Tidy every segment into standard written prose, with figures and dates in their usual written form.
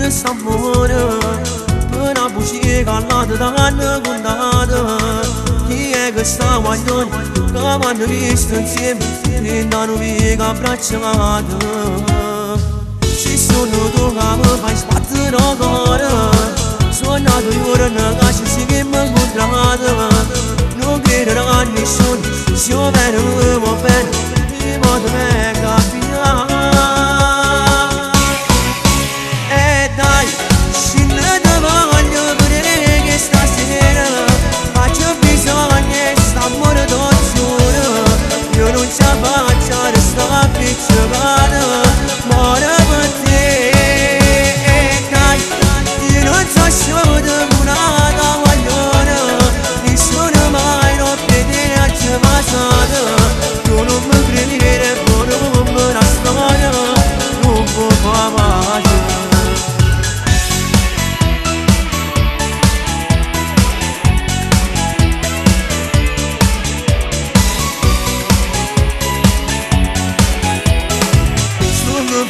până să moră, până a bușie calată, dar năgundată. Chie găsta oaion, că m-a năvist în țiem, când a nuvie ca braceadă. Și sună duha mă mai spată rogoră, suna doi năga și sige mă gundradă. Nu grera niciun, și-o veră mă pen, mă dăme ca fina.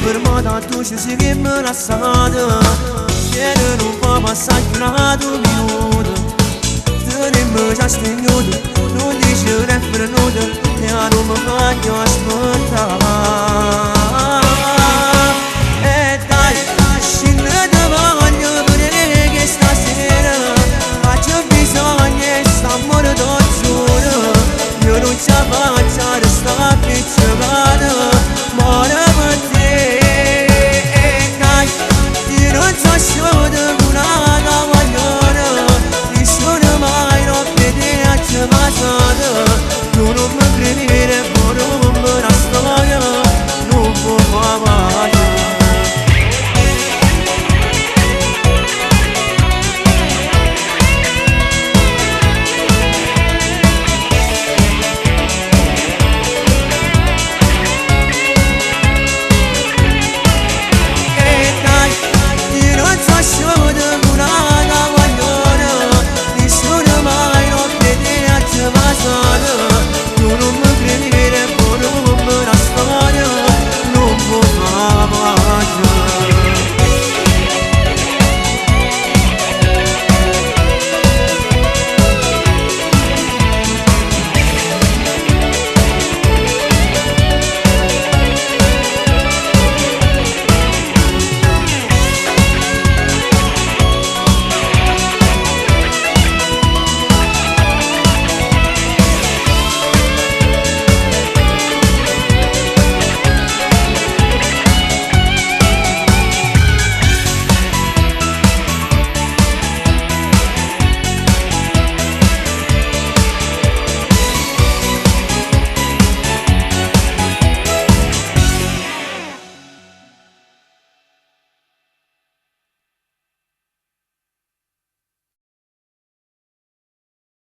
Permada tu și sigim rasada, Chiede nu va passare grado miudo. Tănim já stinhudo, nu dici refrenudo, ne anu mă fac eu asculta.